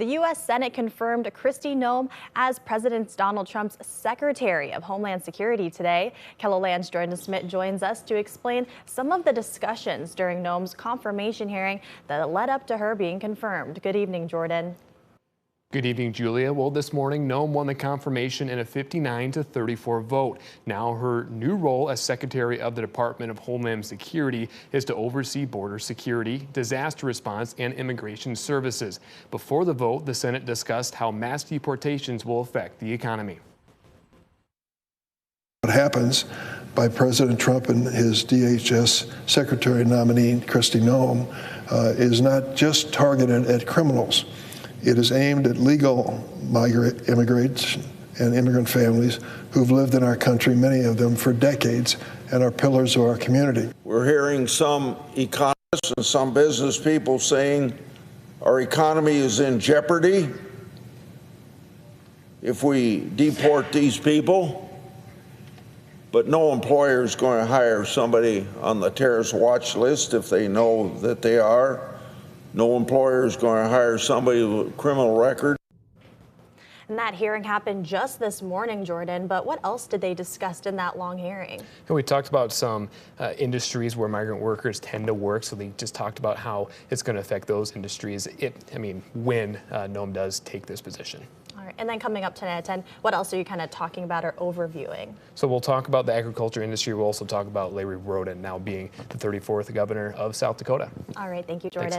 The U.S. Senate confirmed Noem as President Donald Trump's Secretary of Homeland Security today. KELOLAND's Jordan Smith joins us to explain some of the discussions during Noem's confirmation hearing that led up to her being confirmed. Good evening, Jordan. Good evening, Julia. Well, this morning, Noem won the confirmation in a 59-34 vote. Now her new role as Secretary of the Department of Homeland Security is to oversee border security, disaster response, and immigration services. Before the vote, the Senate discussed how mass deportations will affect the economy. What happens by President Trump and his DHS Secretary nominee, Noem, is not just targeted at criminals. It is aimed at legal immigrants and immigrant families who've lived in our country, many of them for decades, and are pillars of our community. We're hearing some economists and some business people saying our economy is in jeopardy if we deport these people. But no employer is going to hire somebody on the terrorist watch list if they know that they are. No employer is going to hire somebody with a criminal record. And that hearing happened just this morning, Jordan, but what else did they discuss in that long hearing? And we talked about some industries where migrant workers tend to work, so they just talked about how it's going to affect those industries when Noem does take this position. All right, and then coming up tonight at 10, what else are you kind of talking about or overviewing? So we'll talk about the agriculture industry. We'll also talk about Rhoden now being the 34th governor of South Dakota. All right, thank you, Jordan.